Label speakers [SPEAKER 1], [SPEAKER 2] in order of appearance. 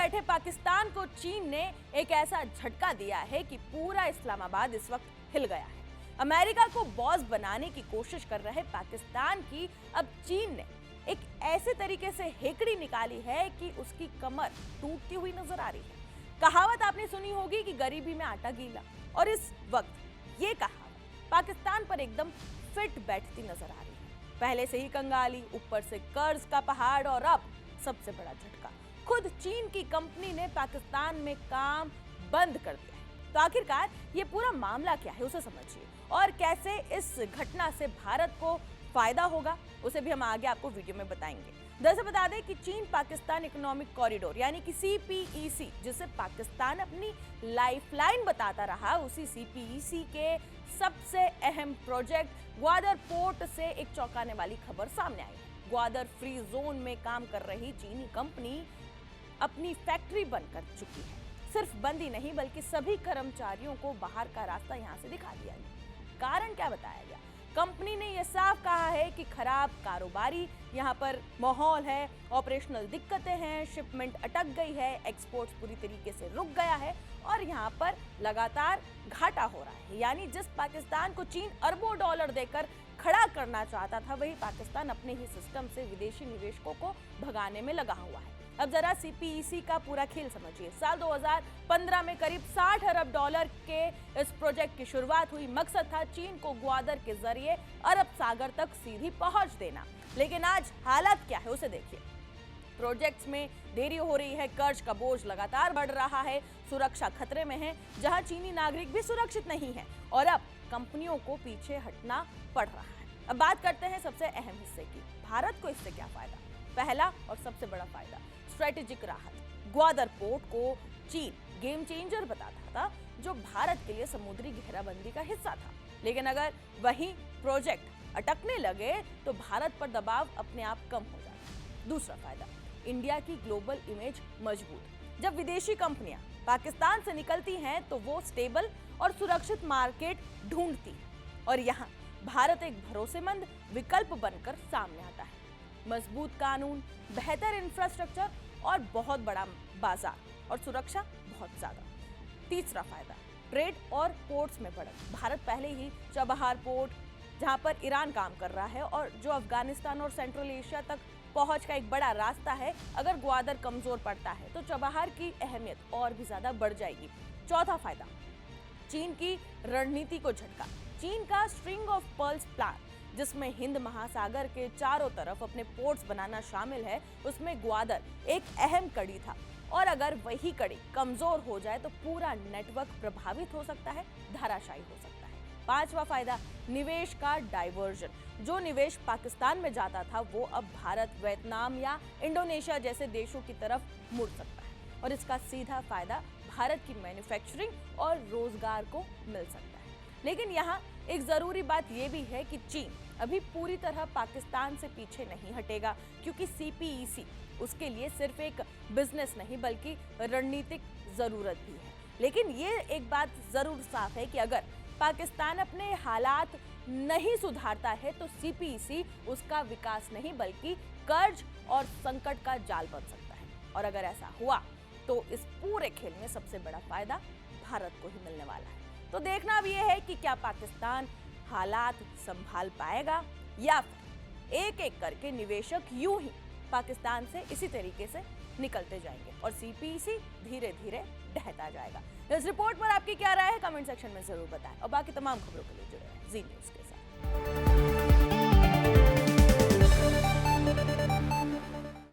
[SPEAKER 1] बैठे पाकिस्तान को चीन ने एक ऐसा झटका दिया है कि पूरा इस्लामाबाद इस वक्त हिल गया है। अमेरिका को बॉस बनाने की कोशिश कर रहे पाकिस्तान की अब चीन ने एक ऐसे तरीके से हेकड़ी निकाली है कि उसकी कमर टूटती हुई नजर आ रही है। कहावत आपने सुनी होगी कि गरीबी में आटा गीला, और इस वक्त ये कहावत पाकिस्तान पर एकदम फिट बैठती नजर आ रही है। पहले से ही कंगाली, ऊपर से कर्ज का पहाड़, और अब सबसे बड़ा झटका, खुद चीन की कंपनी ने पाकिस्तान में काम बंद कर दिया है। तो आखिरकार ये पूरा मामला क्या है, उसे समझिए, और कैसे इस घटना से भारत को फायदा होगा, उसे भी हम आगे आपको वीडियो में बताएंगे। दरअसल बता दें कि चीन पाकिस्तान इकोनॉमिक कॉरिडोर यानी कि CPEC, जिसे पाकिस्तान अपनी लाइफलाइन बताता रहा, उसी CPEC के सबसे अहम प्रोजेक्ट ग्वादर पोर्ट से एक चौंकाने वाली खबर सामने आई है। ग्वादर फ्री जोन में काम कर रही चीनी कंपनी अपनी फैक्ट्री बंद कर चुकी है। सिर्फ बंद ही नहीं, बल्कि सभी कर्मचारियों को बाहर का रास्ता यहां से दिखा दिया गया। कारण क्या बताया गया? कंपनी ने यह साफ कहा है कि खराब कारोबारी यहाँ पर माहौल है, ऑपरेशनल दिक्कतें हैं, शिपमेंट अटक गई है, एक्सपोर्ट्स पूरी तरीके से रुक गया है और यहाँ पर लगातार घाटा हो रहा है। यानी जिस पाकिस्तान को चीन अरबों डॉलर देकर खड़ा करना चाहता था, वही पाकिस्तान अपने ही सिस्टम से विदेशी निवेशकों को भगाने में लगा हुआ है। अब जरा CPEC का पूरा खेल समझिए। साल 2015 में करीब 60 अरब डॉलर के इस प्रोजेक्ट की शुरुआत हुई। मकसद था चीन को ग्वादर के जरिए अरब सागर तक सीधी पहुंच देना। लेकिन आज हालत क्या है, उसे देखिए। प्रोजेक्ट्स में देरी हो रही है, कर्ज का बोझ लगातार बढ़ रहा है, सुरक्षा खतरे में है, जहां चीनी नागरिक भी सुरक्षित नहीं है, और अब कंपनियों को पीछे हटना पड़ रहा है। अब बात करते हैं सबसे अहम हिस्से की, भारत को इससे क्या फायदा। पहला और सबसे बड़ा फायदा, स्ट्रेटेजिक राहत। ग्वादर पोर्ट को चीन गेम चेंजर बताता था, जो भारत के लिए समुद्री घेराबंदी का हिस्सा था। लेकिन अगर वही प्रोजेक्ट अटकने लगे तो भारत पर दबाव अपने आप कम हो जाता। दूसरा फायदा, इंडिया की ग्लोबल इमेज मजबूत। जब विदेशी कंपनियां पाकिस्तान से निकलती हैं तो वो स्टेबल और सुरक्षित मार्केट ढूंढती है, और यहाँ भारत एक भरोसेमंद विकल्प बनकर सामने आता है। मजबूत कानून, बेहतर इंफ्रास्ट्रक्चर और बहुत बड़ा बाजार, और सुरक्षा बहुत ज्यादा। तीसरा फायदा, ट्रेड और पोर्ट्स में बढ़त। भारत पहले ही चबहार पोर्ट, जहां पर ईरान काम कर रहा है और जो अफगानिस्तान और सेंट्रल एशिया तक पहुंच का एक बड़ा रास्ता है, अगर ग्वादर कमजोर पड़ता है तो चबहार की अहमियत और भी ज्यादा बढ़ जाएगी। चौथा फायदा, चीन की रणनीति को झटका। चीन का स्ट्रिंग ऑफ पर्ल्स प्लान, जिसमें हिंद महासागर के चारों तरफ अपने पोर्ट्स बनाना शामिल है, उसमें ग्वादर एक अहम कड़ी था, और अगर वही कड़ी कमजोर हो जाए तो पूरा नेटवर्क प्रभावित हो सकता है, धराशायी हो सकता है। पांचवा फायदा, निवेश का डाइवर्जन। जो निवेश पाकिस्तान में जाता था वो अब भारत, वियतनाम या इंडोनेशिया जैसे देशों की तरफ मुड़ सकता है, और इसका सीधा फायदा भारत की मैन्युफैक्चरिंग और रोजगार को मिल सकता है। लेकिन यहाँ एक जरूरी बात यह भी है कि चीन अभी पूरी तरह पाकिस्तान से पीछे नहीं हटेगा, क्योंकि CPEC उसके लिए सिर्फ एक बिजनेस नहीं बल्कि रणनीतिक जरूरत भी है। लेकिन ये एक बात जरूर साफ है कि अगर पाकिस्तान अपने हालात नहीं सुधारता है तो CPEC उसका विकास नहीं बल्कि कर्ज और संकट का जाल बन सकता है। और अगर ऐसा हुआ तो इस पूरे खेल में सबसे बड़ा फायदा भारत को ही मिलने वाला है। तो देखना अब यह है कि क्या पाकिस्तान हालात संभाल पाएगा, या फिर एक एक करके निवेशक यूं ही पाकिस्तान से इसी तरीके से निकलते जाएंगे और CPEC धीरे धीरे ढहता जाएगा। इस रिपोर्ट पर आपकी क्या राय है, कमेंट सेक्शन में जरूर बताएं, और बाकी तमाम खबरों के लिए जुड़े रहें जी न्यूज़ के साथ।